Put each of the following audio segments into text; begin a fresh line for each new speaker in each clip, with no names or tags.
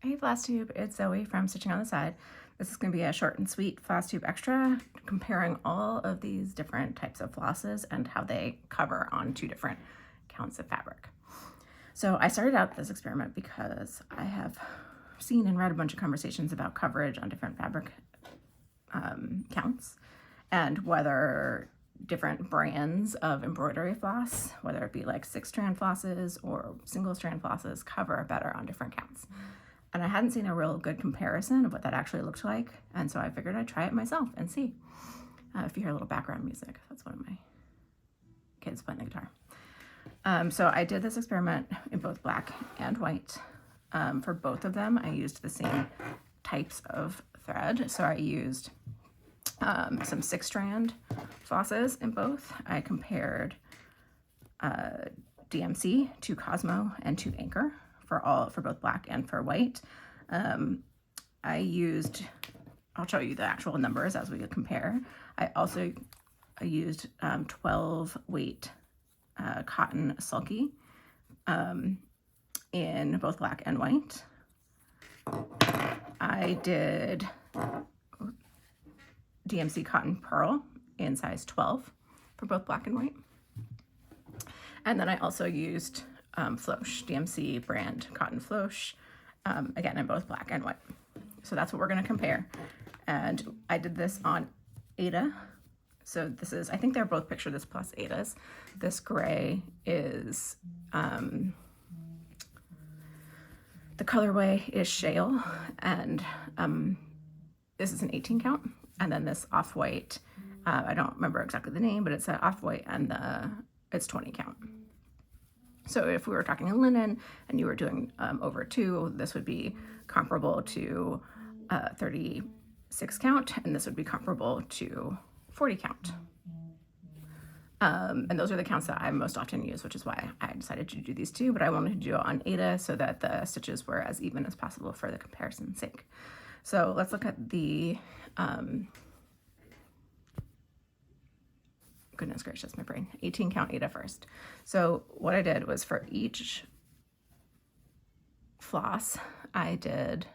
Hey Flosstube, it's Zoe from Stitching on the Side. This is going to be a short and sweet Flosstube Extra comparing all of these different types of flosses and how they cover on two different counts of fabric. So I started out this experiment because I have seen and read a bunch of conversations about coverage on different fabric counts and whether different brands of embroidery floss, whether it be like 6-strand flosses or single-strand flosses, cover better on different counts. And I hadn't seen a real good comparison of what that actually looked like. And so I figured I'd try it myself and see. If you hear a little background music, that's one of my kids playing the guitar. So I did this experiment in both black and white. For both of them, I used the same types of thread. So I used some 6-strand flosses in both. I compared DMC to Cosmo and to Anchor for both black and for white. I used, I'll show you the actual numbers as we compare. I used 12 weight cotton Sulky in both black and white. I did DMC cotton pearl in size 12 for both black and white. And then I also used Floche, DMC brand cotton Floche, again in both black and white. So that's what we're going to compare. And I did this on aida. So this is, I think they're both picture this plus aidas. This gray is, the colorway is Shale, and this is an 18 count. And then this off-white, I don't remember exactly the name, but it's an off-white and it's 20 count. So if we were talking in linen and you were doing over 2, this would be comparable to 36 count, and this would be comparable to 40 count. And those are the counts that I most often use, which is why I decided to do these two, but I wanted to do it on aida so that the stitches were as even as possible for the comparison's sake. So let's look at the, goodness gracious, my brain, 18 count aida first. So what I did was for each floss, I did,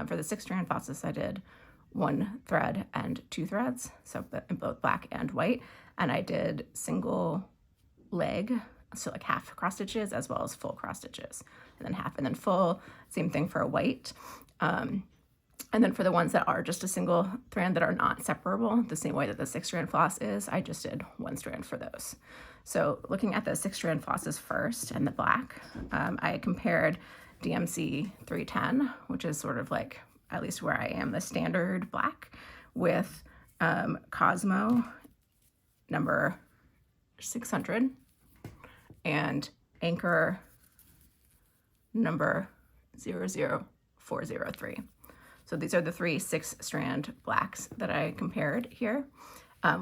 for the 6-strand flosses, I did 1 thread and 2 threads, so in both black and white, and I did single leg, so like half cross stitches as well as full cross stitches, and then half and then full, same thing for a white. And then for the ones that are just a single strand that are not separable, the same way that the 6-strand floss is, I just did 1 strand for those. So looking at the 6-strand flosses first and the black, I compared DMC 310, which is sort of like, at least where I am, the standard black, with Cosmo number 600 and Anchor number 00403. So these are the 3 6-strand blacks that I compared here,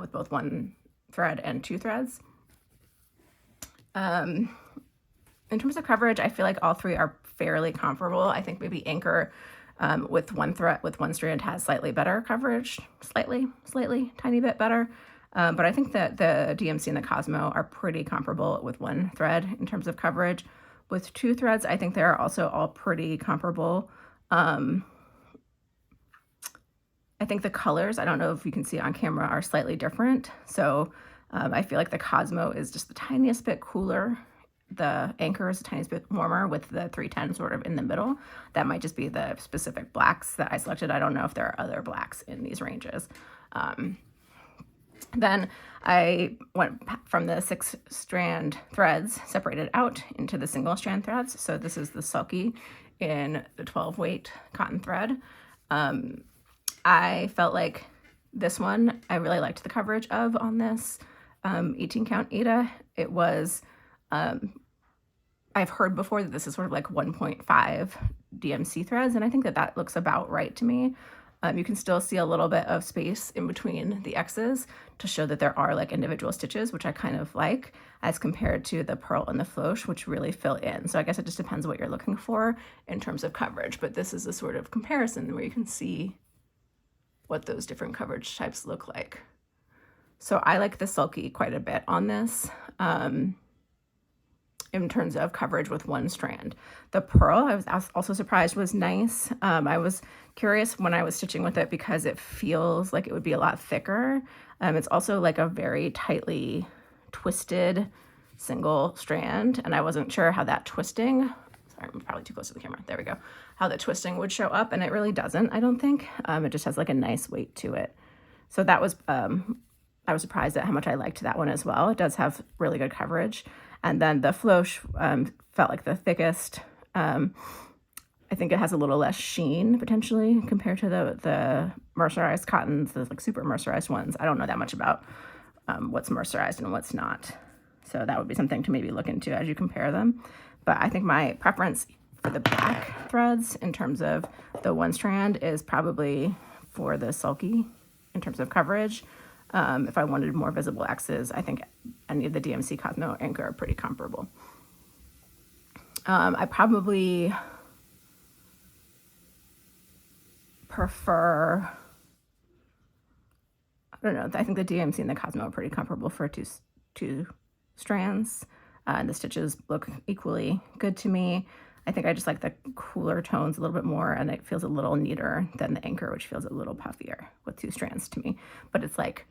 with both 1 thread and 2 threads. In terms of coverage, I feel like all 3 are fairly comparable. I think maybe Anchor with 1 strand has slightly better coverage, slightly, tiny bit better. But I think that the DMC and the Cosmo are pretty comparable with 1 thread in terms of coverage. With 2 threads, I think they're also all pretty comparable. I think the colors, I don't know if you can see on camera, are slightly different. So I feel like the Cosmo is just the tiniest bit cooler. The Anchor is the tiniest bit warmer with the 310 sort of in the middle. That might just be the specific blacks that I selected. I don't know if there are other blacks in these ranges. Then I went from the 6-strand threads separated out into the single-strand threads. So this is the Sulky in the 12-weight cotton thread. I felt like this one, I really liked the coverage of on this 18 count aida. It was, I've heard before that this is sort of like 1.5 DMC threads, and I think that that looks about right to me. You can still see a little bit of space in between the X's to show that there are like individual stitches, which I kind of like, as compared to the pearl and the floche, which really fill in. So I guess it just depends what you're looking for in terms of coverage, but this is a sort of comparison where you can see what those different coverage types look like. So I like the Sulky quite a bit on this. in terms of coverage with one strand. The pearl, I was also surprised, was nice. I was curious when I was stitching with it because it feels like it would be a lot thicker. It's also like a very tightly twisted single strand, and I wasn't sure how that twisting, sorry, I'm probably too close to the camera, there we go, how the twisting would show up, and it really doesn't, I don't think. It just has like a nice weight to it. So that was, I was surprised at how much I liked that one as well. It does have really good coverage. And then the Floche felt like the thickest. I think it has a little less sheen potentially compared to the mercerized cottons, the like super mercerized ones. I don't know that much about what's mercerized and what's not. So that would be something to maybe look into as you compare them. But I think my preference for the black threads in terms of the one strand is probably for the Sulky in terms of coverage. If I wanted more visible X's, I think any of the DMC Cosmo anchor are pretty comparable. I probably prefer, I don't know, I think the DMC and the Cosmo are pretty comparable for two strands. And the stitches look equally good to me. I think I just like the cooler tones a little bit more, and it feels a little neater than the anchor, which feels a little puffier with two strands to me. But it's like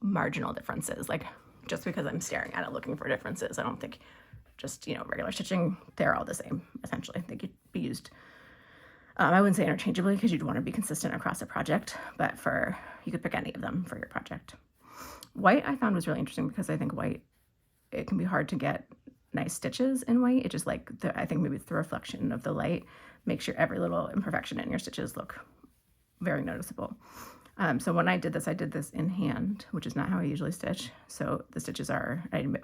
marginal differences, like just because I'm staring at it looking for differences. I don't think just, you know, regular stitching, they're all the same essentially. They could be used, I wouldn't say interchangeably because you'd want to be consistent across a project, but you could pick any of them for your project. White I found was really interesting because I think white, it can be hard to get nice stitches in white. It just like, I think maybe it's the reflection of the light makes your every little imperfection in your stitches look very noticeable. So when I did this in hand, which is not how I usually stitch. So the stitches I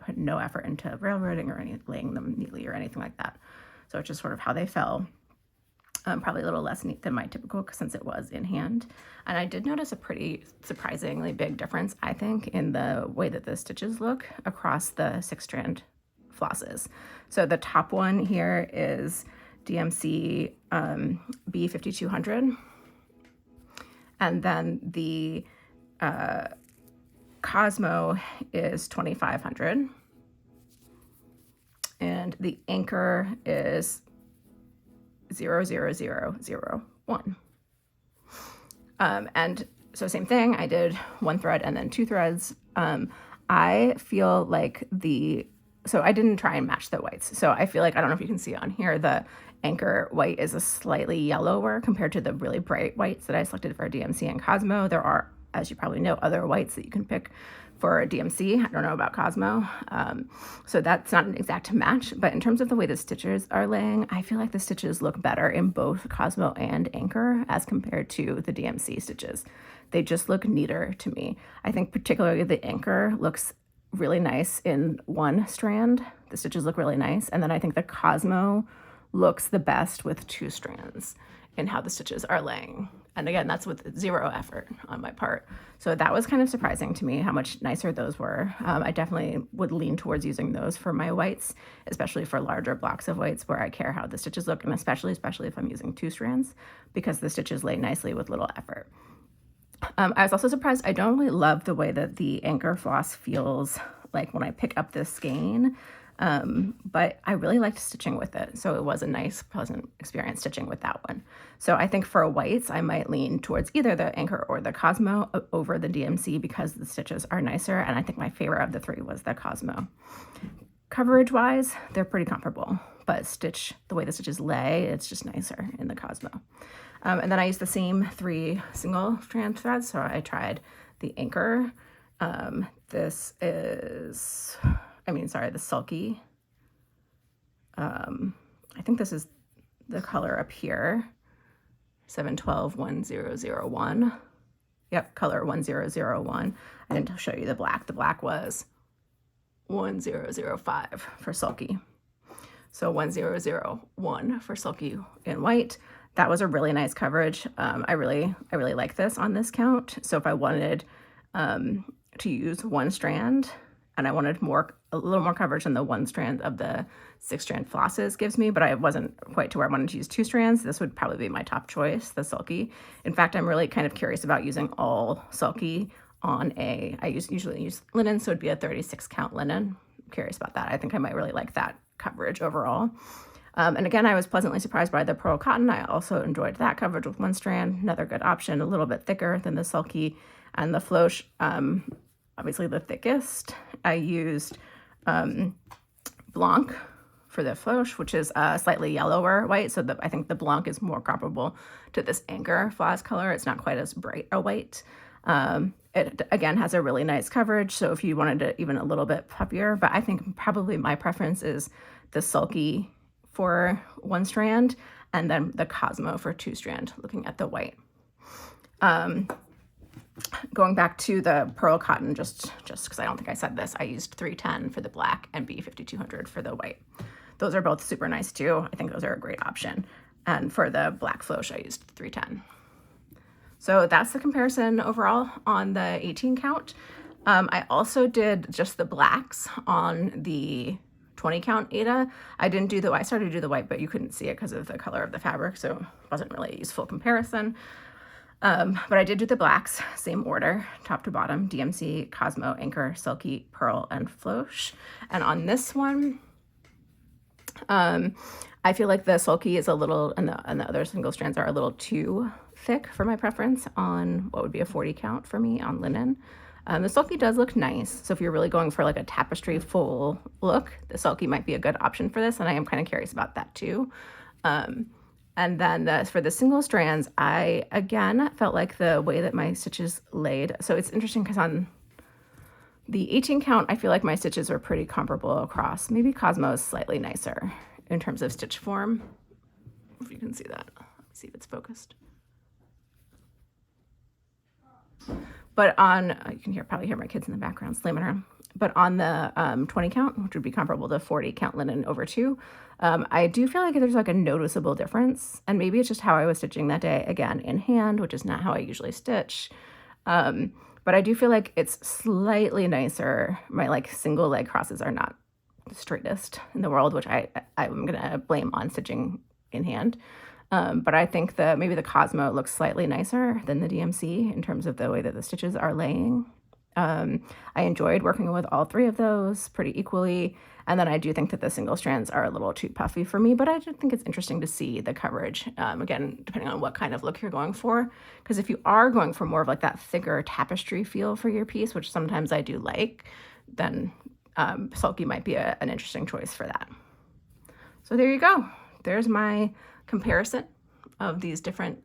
put no effort into railroading or laying them neatly or anything like that. So it's just sort of how they fell. Probably a little less neat than my typical since it was in hand. And I did notice a pretty surprisingly big difference, I think, in the way that the stitches look across the 6-strand flosses. So the top one here is DMC B5200. And then the Cosmo is 2500. And the anchor is 00001. And so same thing, I did one thread and then two threads. I feel like so I didn't try and match the whites. So I feel like, I don't know if you can see on here, the anchor white is a slightly yellower compared to the really bright whites that I selected for DMC and Cosmo. There are, as you probably know, other whites that you can pick for DMC. I don't know about Cosmo. So that's not an exact match, but in terms of the way the stitches are laying, I feel like the stitches look better in both Cosmo and anchor as compared to the DMC stitches. They just look neater to me. I think particularly the anchor looks really nice in one strand. The stitches look really nice. And then I think the Cosmo looks the best with two strands in how the stitches are laying. And again, that's with zero effort on my part. So that was kind of surprising to me how much nicer those were. I definitely would lean towards using those for my whites, especially for larger blocks of whites where I care how the stitches look, and especially if I'm using two strands, because the stitches lay nicely with little effort. I was also surprised. I don't really love the way that the anchor floss feels like when I pick up this skein, but I really liked stitching with it. So it was a nice, pleasant experience stitching with that one. So I think for whites, I might lean towards either the anchor or the Cosmo over the DMC because the stitches are nicer. And I think my favorite of the three was the Cosmo. Coverage wise, they're pretty comparable, but the way the stitches lay, it's just nicer in the Cosmo. And then I used the same 3 single strand threads. So I tried the anchor. This is, the Sulky. I think this is the color up here, 712-1001. Yep, color 1001. I didn't show you the black. The black was 1005 for Sulky. So 1001 for Sulky in white. That was a really nice coverage. I really like this on this count. So if I wanted to use one strand and I wanted a little more coverage than the one strand of the 6-strand flosses gives me, but I wasn't quite to where I wanted to use 2 strands, this would probably be my top choice, the Sulky. In fact, I'm really kind of curious about using all Sulky on I usually use linen, so it'd be a 36 count linen. I'm curious about that. I think I might really like that coverage overall. And again, I was pleasantly surprised by the pearl cotton. I also enjoyed that coverage with one strand, another good option, a little bit thicker than the Sulky and the Floche, obviously the thickest. I used Blanc for the Floche, which is a slightly yellower white, so I think the Blanc is more comparable to this Anchor Floss color. It's not quite as bright a white. It, again, has a really nice coverage, so if you wanted it even a little bit puffier, but I think probably my preference is the Sulky for one strand, and then the Cosmo for two strand, looking at the white. Going back to the pearl cotton, just because I don't think I said this, I used 310 for the black and B5200 for the white. Those are both super nice too. I think those are a great option. And for the black Floche, I used 310. So that's the comparison overall on the 18 count. I also did just the blacks on the 20 count aida. I started to do the white, but you couldn't see it because of the color of the fabric, so it wasn't really a useful comparison. But I did do the blacks, same order, top to bottom, DMC, Cosmo, Anchor, Sulky, Pearl, and Floche. And on this one, I feel like the Sulky is a little, and the other single strands are a little too thick for my preference on what would be a 40 count for me on linen. The Sulky does look nice, so if you're really going for like a tapestry full look, the Sulky might be a good option for this, and I am kind of curious about that too. And then for the single strands, I, again, felt like the way that my stitches laid. So it's interesting because on the 18 count, I feel like my stitches are pretty comparable across. Maybe Cosmo is slightly nicer in terms of stitch form. If you can see that. Let me see if it's focused. But on, you can probably hear my kids in the background slamming around. But on the 20 count, which would be comparable to 40 count linen over 2, I do feel like there's like a noticeable difference. And maybe it's just how I was stitching that day, again, in hand, which is not how I usually stitch. But I do feel like it's slightly nicer. My like single leg crosses are not the straightest in the world, which I'm going to blame on stitching in hand. But I think maybe the Cosmo looks slightly nicer than the DMC in terms of the way that the stitches are laying. I enjoyed working with all three of those pretty equally. And then I do think that the single strands are a little too puffy for me, but I do think it's interesting to see the coverage, again, depending on what kind of look you're going for. Because if you are going for more of like that thicker tapestry feel for your piece, which sometimes I do like, then Sulky might be an interesting choice for that. So there you go. There's my comparison of these different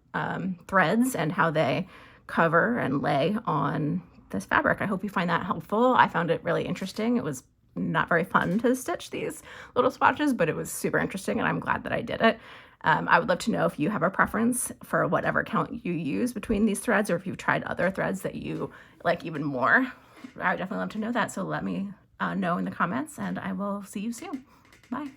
threads and how they cover and lay on this fabric. I hope you find that helpful. I found it really interesting. It was not very fun to stitch these little swatches, but it was super interesting and I'm glad that I did it. I would love to know if you have a preference for whatever count you use between these threads, or if you've tried other threads that you like even more. I would definitely love to know that. So let me know in the comments, and I will see you soon. Bye.